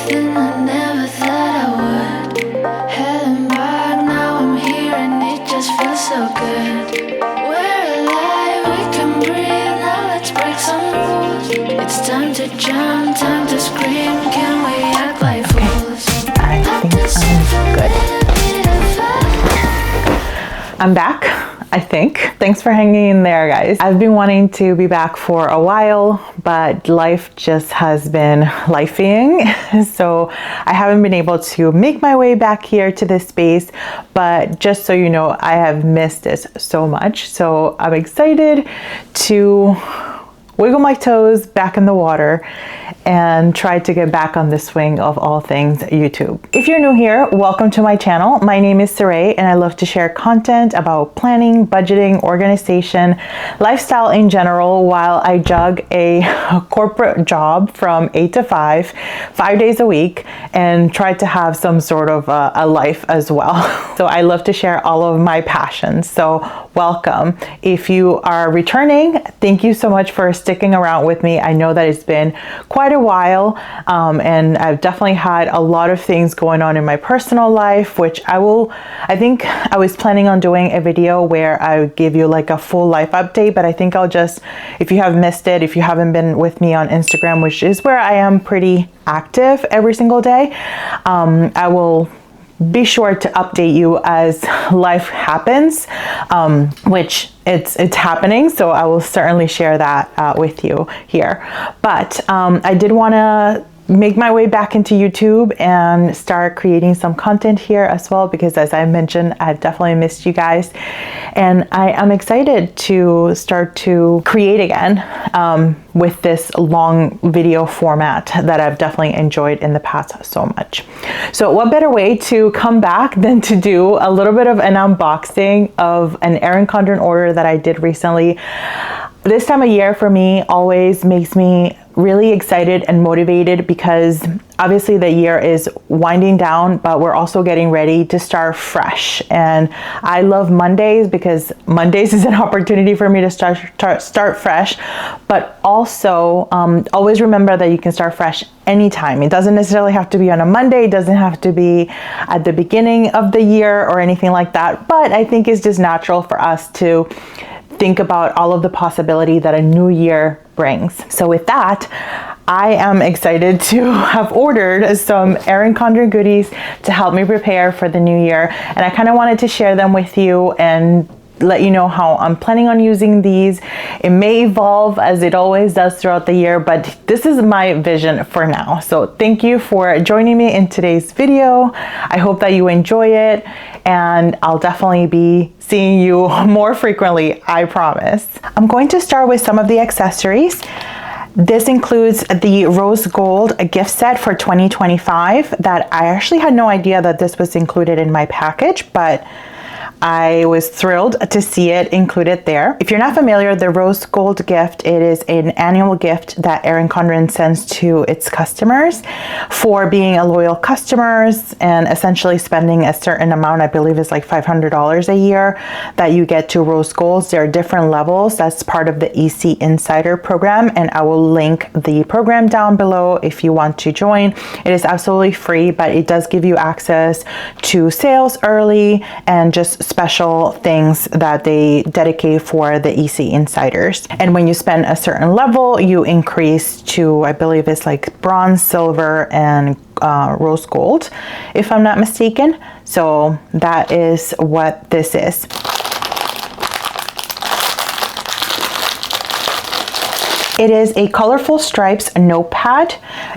everything I never thought I would. Heading back, now I'm here and it just feels so good. We're alive, we can breathe, now let's break some rules. It's time to jump, time to scream, can we act like fools? I think I'm good. I'm back, I think. Thanks for hanging in there, guys. I've been wanting to be back for a while, but life just has been lifing. So I haven't been able to make my way back here to this space, but just so you know, I have missed this so much. So I'm excited to wiggle my toes back in the water and try to get back on the swing of all things YouTube. If you're new here, welcome to my channel. My name is Saray and I love to share content about planning, budgeting, organization, lifestyle in general while I jug a corporate job from 8 to 5 days a week, and try to have some sort of a life as well. So I love to share all of my passions. So welcome. If you are returning, thank you so much for sticking around with me. I know that it's been quite a while, and I've definitely had a lot of things going on in my personal life, which I think I was planning on doing a video where I would give you like a full life update, but I think I'll just, if you have missed it, if you haven't been with me on Instagram, which is where I am pretty active every single day, I will be sure to update you as life happens, which it's happening. So I will certainly share that with you here. But I did want to make my way back into YouTube and start creating some content here as well, because as I mentioned, I've definitely missed you guys, and I am excited to start to create again with this long video format that I've definitely enjoyed in the past so much. So what better way to come back than to do a little bit of an unboxing of an Erin Condren order that I did recently. This time of year for me always makes me really excited and motivated, because obviously the year is winding down, but we're also getting ready to start fresh. And I love Mondays because Mondays is an opportunity for me to start fresh, but also always remember that you can start fresh anytime. It doesn't necessarily have to be on a Monday. It doesn't have to be at the beginning of the year or anything like that. But I think it's just natural for us to think about all of the possibility that a new year brings. So with that, I am excited to have ordered some Erin Condren goodies to help me prepare for the new year. And I kind of wanted to share them with you and let you know how I'm planning on using these. It may evolve as it always does throughout the year, but this is my vision for now. So thank you for joining me in today's video. I hope that you enjoy it, and I'll definitely be seeing you more frequently, I promise. I'm going to start with some of the accessories. This includes the rose gold gift set for 2025 that I actually had no idea that this was included in my package, but I was thrilled to see it included there. If you're not familiar, the rose gold gift, it is an annual gift that Erin Condren sends to its customers for being a loyal customers and essentially spending a certain amount, I believe it's like $500 a year, that you get to rose golds. There are different levels. That's part of the EC Insider program, and I will link the program down below if you want to join. It is absolutely free, but it does give you access to sales early and just special things that they dedicate for the EC Insiders. And when you spend a certain level, you increase to, I believe it's like bronze, silver, and rose gold, if I'm not mistaken. So that is what this is. It is a colorful stripes notepad,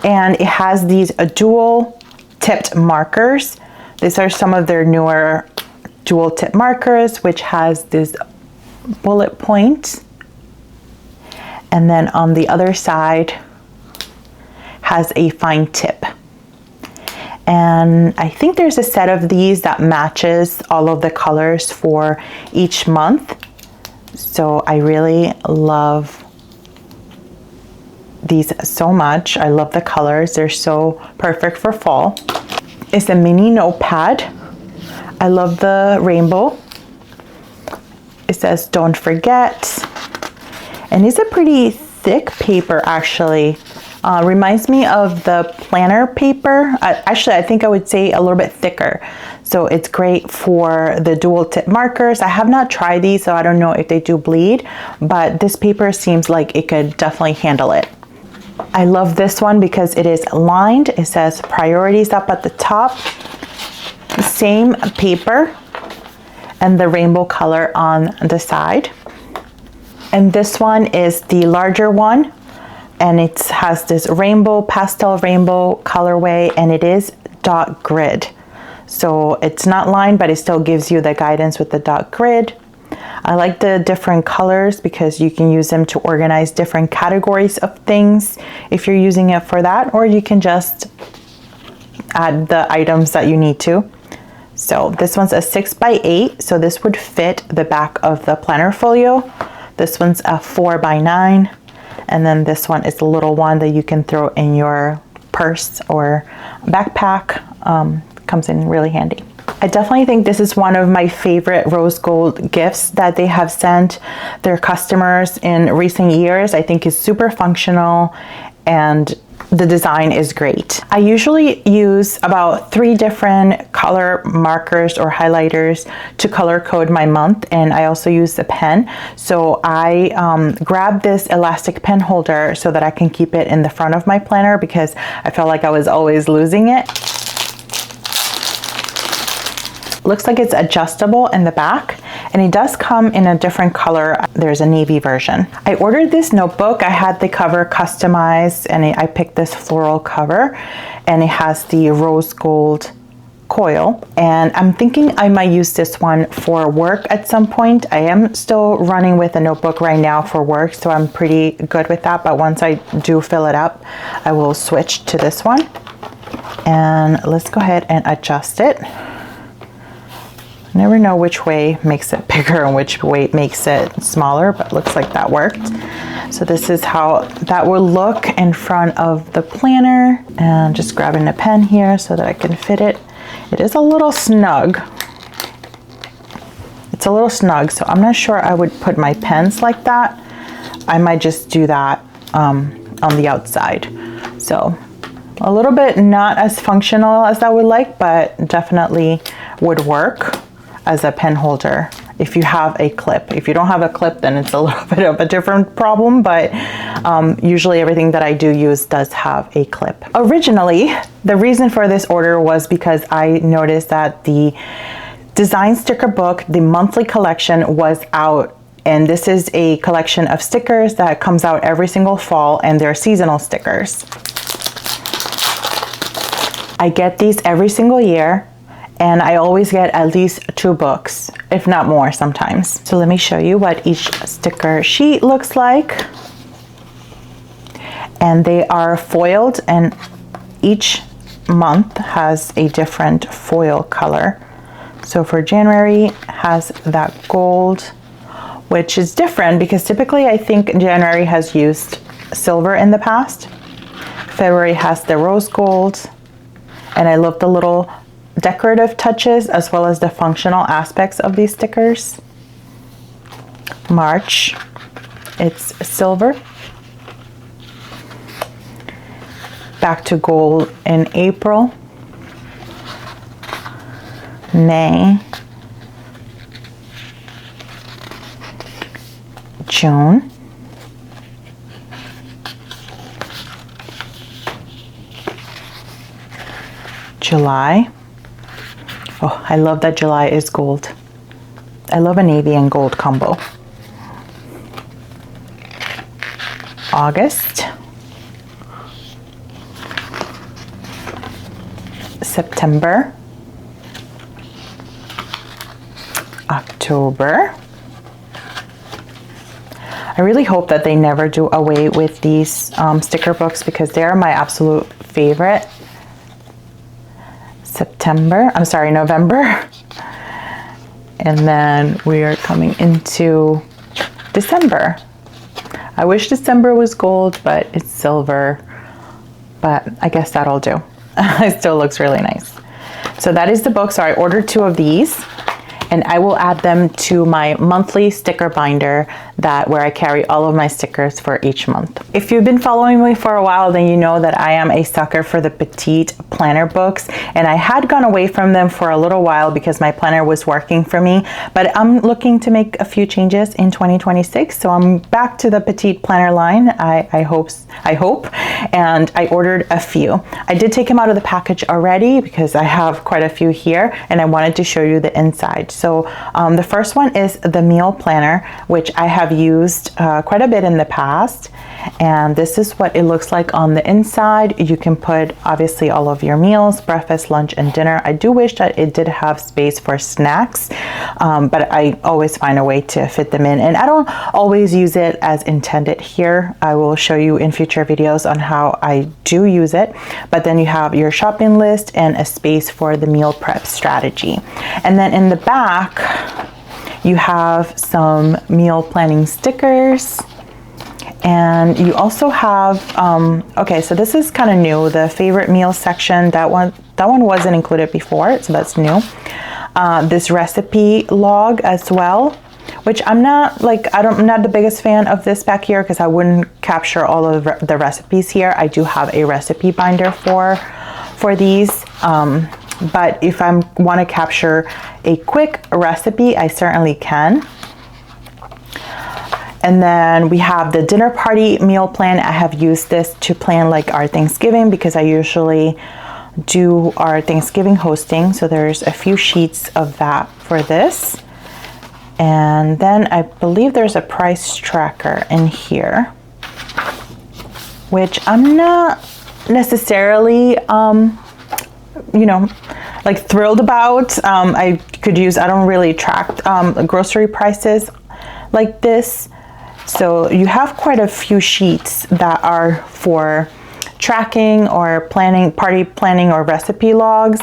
and it has these dual tipped markers. These are some of their newer dual tip markers, which has this bullet point, and then on the other side has a fine tip. And I think there's a set of these that matches all of the colors for each month. So I really love these so much. I love the colors. They're so perfect for fall. It's a mini notepad. I love the rainbow. It says don't forget, and it's a pretty thick paper actually. Reminds me of the planner paper. Actually, I think I would say a little bit thicker. So it's great for the dual tip markers. I have not tried these, so I don't know if they do bleed, but this paper seems like it could definitely handle it. I love this one because it is lined. It says priorities up at the top. Same paper and the rainbow color on the side. And this one is the larger one, and it has this rainbow, pastel rainbow colorway, and it is dot grid. So it's not lined, but it still gives you the guidance with the dot grid. I like the different colors because you can use them to organize different categories of things if you're using it for that, or you can just add the items that you need to. So this one's a 6x8, so this would fit the back of the planner folio. This one's a 4x9, and then this one is a little one that you can throw in your purse or backpack. Comes in really handy. I definitely think this is one of my favorite rose gold gifts that they have sent their customers in recent years. I think it's super functional and the design is great. I usually use about 3 different color markers or highlighters to color code my month, and I also use the pen. So I grabbed this elastic pen holder so that I can keep it in the front of my planner because I felt like I was always losing it. Looks like it's adjustable in the back, and it does come in a different color. There's a navy version. I ordered this notebook. I had the cover customized, and I picked this floral cover, and it has the rose gold coil, and I'm thinking I might use this one for work at some point. I am still running with a notebook right now for work, so I'm pretty good with that, but once I do fill it up, I will switch to this one. And let's go ahead and adjust it. Never know which way makes it bigger and which way makes it smaller, but looks like that worked. So this is how that will look in front of the planner, and just grabbing a pen here so that I can fit it. It is a little snug. It's a little snug, so I'm not sure I would put my pens like that. I might just do that on the outside. So a little bit not as functional as I would like, but definitely would work as a pen holder if you have a clip. If you don't have a clip, then it's a little bit of a different problem, but usually everything that I do use does have a clip. Originally, the reason for this order was because I noticed that the design sticker book, the monthly collection, was out, and this is a collection of stickers that comes out every single fall, and they're seasonal stickers. I get these every single year, and I always get at least 2 books, if not more sometimes. So let me show you what each sticker sheet looks like. And they are foiled, and each month has a different foil color. So for January has that gold, which is different because typically I think January has used silver in the past. February has the rose gold, and I love the little decorative touches as well as the functional aspects of these stickers. March, it's silver. Back to gold in April. May. June. July. Oh, I love that July is gold. I love a navy and gold combo. August. September. October. I really hope that they never do away with these sticker books because they are my absolute favorite. November. And then we are coming into December. I wish December was gold, but it's silver, but I guess that'll do. It still looks really nice. So that is the book. So I ordered 2 of these, and I will add them to my monthly sticker binder where I carry all of my stickers for each month. If you've been following me for a while, then you know that I am a sucker for the Petite planner books, and I had gone away from them for a little while because my planner was working for me, but I'm looking to make a few changes in 2026, so I'm back to the Petite planner line. I hope, and I ordered a few. I did take them out of the package already because I have quite a few here, and I wanted to show you the inside. So the first one is the meal planner, which I have used quite a bit in the past, and this is what it looks like on the inside. You can put obviously all of your meals, breakfast, lunch, and dinner. I do wish that it did have space for snacks, but I always find a way to fit them in, and I don't always use it as intended here. I will show you in future videos on how I do use it. But then you have your shopping list and a space for the meal prep strategy, and then in the back you have some meal planning stickers, and you also have okay, so this is kind of new, the favorite meal section. That one wasn't included before, so that's new. This recipe log as well, which I'm not the biggest fan of this back here because I wouldn't capture all of the recipes here. I do have a recipe binder for these, but if I want to capture a quick recipe, I certainly can. And then we have the dinner party meal plan. I have used this to plan like our Thanksgiving because I usually do our Thanksgiving hosting. So there's a few sheets of that for this. And then I believe there's a price tracker in here, which I'm not necessarily, like thrilled about. I don't really track grocery prices like this. So you have quite a few sheets that are for tracking or planning, party planning or recipe logs.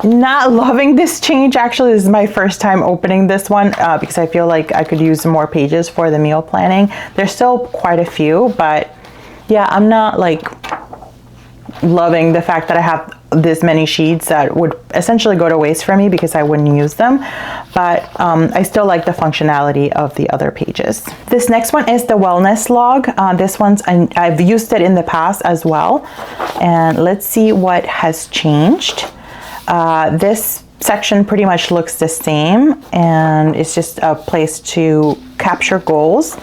Not loving this change. Actually, this is my first time opening this one because I feel like I could use more pages for the meal planning. There's still quite a few, but yeah, I'm not like loving the fact that I have this many sheets that would essentially go to waste for me because I wouldn't use them, but I still like the functionality of the other pages. This next one is the wellness log. This one's, I've used it in the past as well, and let's see what has changed. This section pretty much looks the same, and it's just a place to capture goals.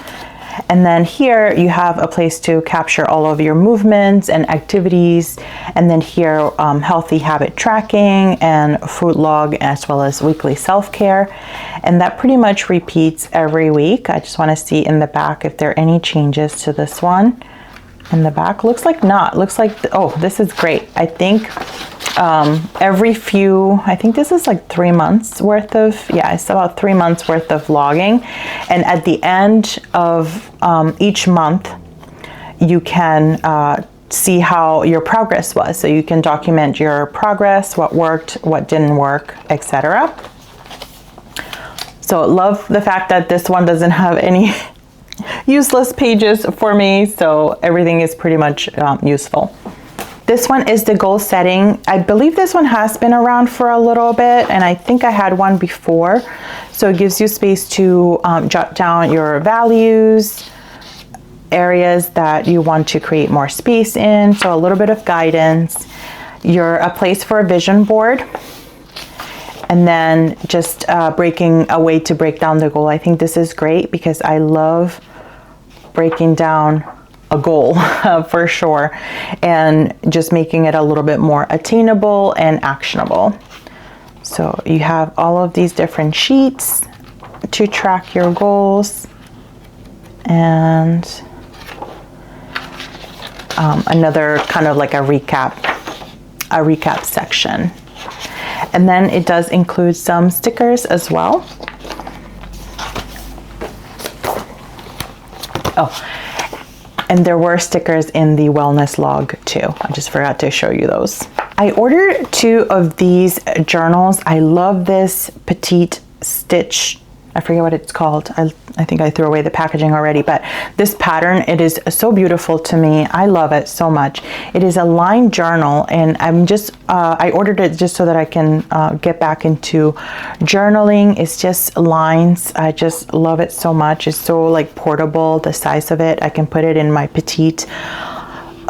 And then here you have a place to capture all of your movements and activities. And then here, healthy habit tracking and food log, as well as weekly self-care. And that pretty much repeats every week. I just want to see in the back if there are any changes to this one. In the back, looks like not. Looks like, oh, this is great. I think I think this is like 3 months worth of, yeah, it's about 3 months worth of logging. And at the end of each month, you can see how your progress was. So you can document your progress, what worked, what didn't work, etc. So love the fact that this one doesn't have any useless pages for me, so everything is pretty much useful. This one is the goal setting. I believe this one has been around for a little bit, and I think I had one before. So it gives you space to jot down your values, areas that you want to create more space in, so a little bit of guidance. A place for a vision board, and then just breaking a way to break down the goal. I think this is great because I love breaking down a goal for sure, and just making it a little bit more attainable and actionable. So you have all of these different sheets to track your goals, and another kind of like a recap section. And then it does include some stickers as well. Oh, and there were stickers in the wellness log too. I just forgot to show you those. I ordered 2 of these journals. I love this Petite stitch I forget what it's called. I think I threw away the packaging already, but this pattern, it is so beautiful to me. I love it so much. It is a lined journal, and I ordered it just so that I can get back into journaling. It's just lines. I just love it so much. It's so like portable, the size of it. I can put it in my Petite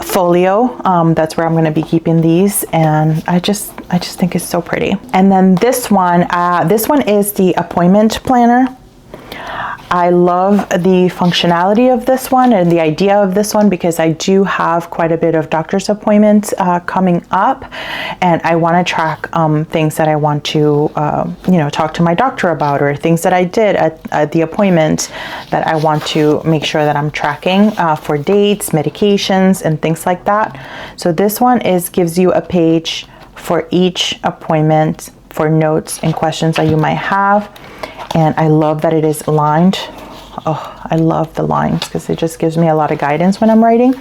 folio. That's where I'm going to be keeping these, and I just think it's so pretty. And then this one is the appointment planner. I love the functionality of this one and the idea of this one because I do have quite a bit of doctor's appointments coming up, and I want to track things that I want to talk to my doctor about, or things that I did at the appointment that I want to make sure that I'm tracking for dates, medications, and things like that. So this one gives you a page for each appointment for notes and questions that you might have. And I love that it is lined. Oh, I love the lines because it just gives me a lot of guidance when I'm writing.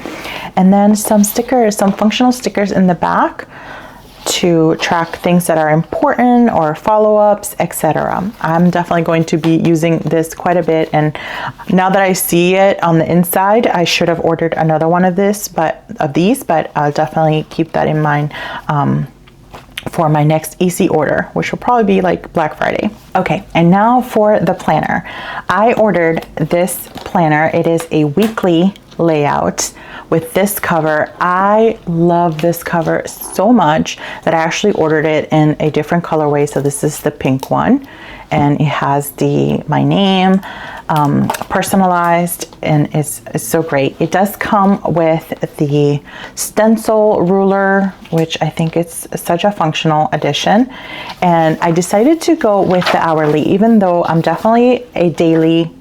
And then some stickers, some functional stickers in the back to track things that are important or follow-ups, etc. I'm definitely going to be using this quite a bit, and now that I see it on the inside, I should have ordered another one of these, but I'll definitely keep that in mind for my next easy order, which will probably be like Black Friday. Okay, and now for the planner. I ordered this planner. It is a weekly layout with this cover. I love this cover so much that I actually ordered it in a different colorway. So this is the pink one, and it has my name personalized, and it's so great. It does come with the stencil ruler, which I think it's such a functional addition. And I decided to go with the hourly, even though I'm definitely a daily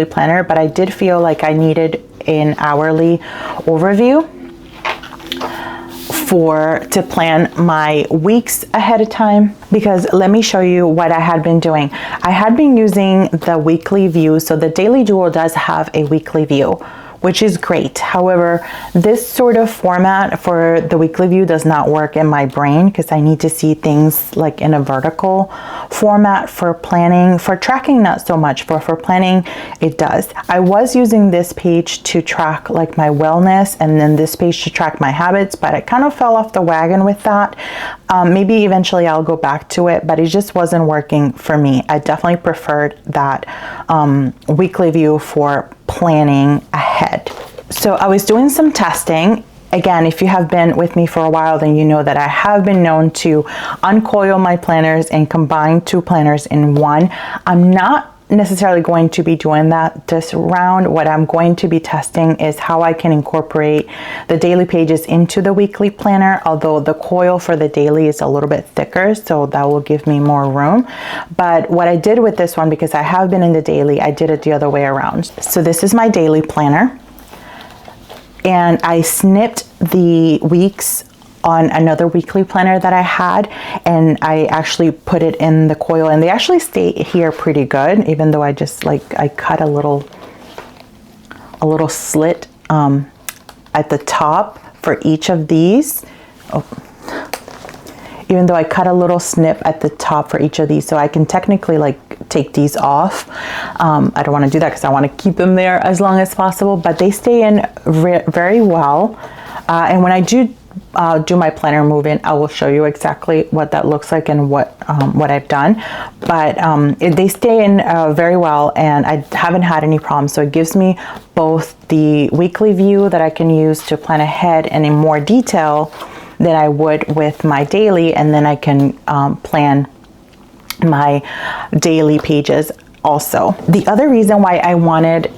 planner, but I did feel like I needed an hourly overview to plan my weeks ahead of time, because let me show you what I had been doing. I had been using the weekly view. So the Daily Duo does have a weekly view, which is great. However, this sort of format for the weekly view does not work in my brain because I need to see things like in a vertical format for planning. For tracking, not so much, but for planning, it does. I was using this page to track like my wellness, and then this page to track my habits, but I kind of fell off the wagon with that. Maybe eventually I'll go back to it, but it just wasn't working for me. I definitely preferred that weekly view for planning ahead. So I was doing some testing. Again, if you have been with me for a while, then you know that I have been known to uncoil my planners and combine two planners in one. I'm not necessarily going to be doing that this round. What I'm going to be testing is how I can incorporate the daily pages into the weekly planner, although the coil for the daily is a little bit thicker, so that will give me more room. But what I did with this one, because I have been in the daily, I did it the other way around. So this is my daily planner, and I snipped the weeks on another weekly planner that I had, and I actually put it in the coil, and they actually stay here pretty good, even though I just I cut a little slit at the top for each of these. Even though I cut a little snip at the top for each of these, so I can technically take these off. I don't want to do that because I want to keep them there as long as possible, but they stay in very well. And when I do my planner move-in, I will show you exactly what that looks like and what I've done. But they stay in very well, and I haven't had any problems. So it gives me both the weekly view that I can use to plan ahead and in more detail than I would with my daily, and then I can plan my daily pages also. The other reason why I wanted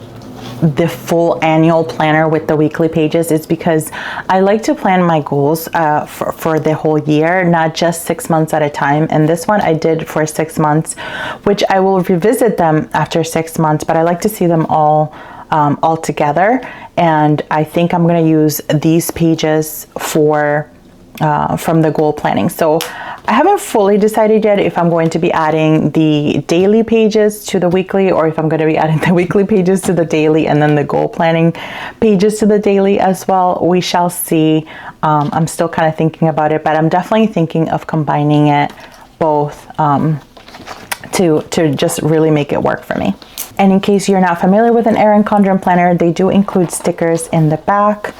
the full annual planner with the weekly pages is because I like to plan my goals for the whole year, not just 6 months at a time. And this one I did for 6 months, which I will revisit them after 6 months, but I like to see them all together. And I think I'm going to use these pages from the goal planning. So I haven't fully decided yet if I'm going to be adding the daily pages to the weekly, or if I'm going to be adding the weekly pages to the daily and then the goal planning pages to the daily as well. We shall see. I'm still kind of thinking about it, but I'm definitely thinking of combining it both to just really make it work for me. And in case you're not familiar with an Erin Condren planner, they do include stickers in the back.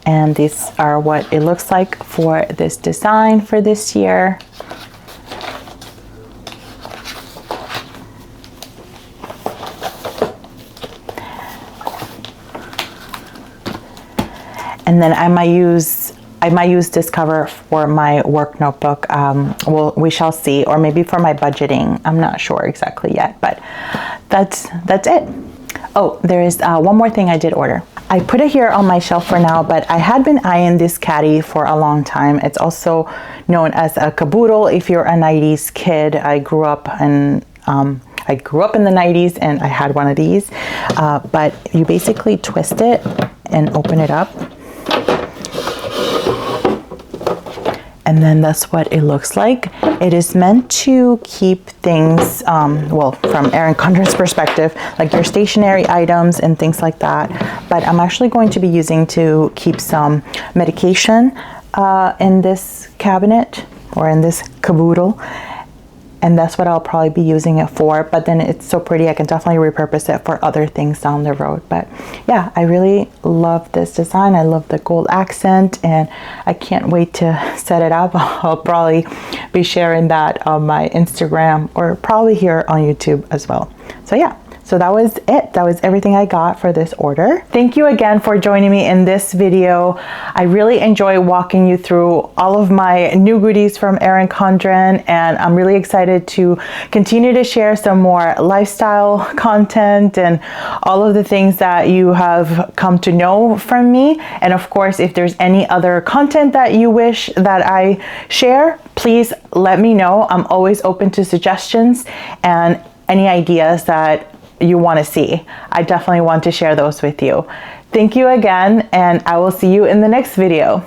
And these are what it looks like for this design for this year. And then I might use this cover for my work notebook. Well, we shall see, or maybe for my budgeting. I'm not sure exactly yet, but that's it. Oh, there is one more thing I did order. I put it here on my shelf for now, but I had been eyeing this caddy for a long time. It's also known as a caboodle if you're a 90s kid. I grew up in the 90s and I had one of these, but you basically twist it and open it up. And then that's what it looks like. It is meant to keep things, well, from Erin Condren's perspective, like your stationary items and things like that. But I'm actually going to be using to keep some medication in this cabinet or in this caboodle. And that's what I'll probably be using it for. But then it's so pretty, I can definitely repurpose it for other things down the road. But yeah, I really love this design. I love the gold accent and I can't wait to set it up. I'll probably be sharing that on my Instagram or probably here on YouTube as well. So yeah. So that was it. That was everything I got for this order. Thank you again for joining me in this video. I really enjoy walking you through all of my new goodies from Erin Condren, and I'm really excited to continue to share some more lifestyle content and all of the things that you have come to know from me. And of course, if there's any other content that you wish that I share, please let me know. I'm always open to suggestions and any ideas that you want to see. I definitely want to share those with you. Thank you again, and I will see you in the next video.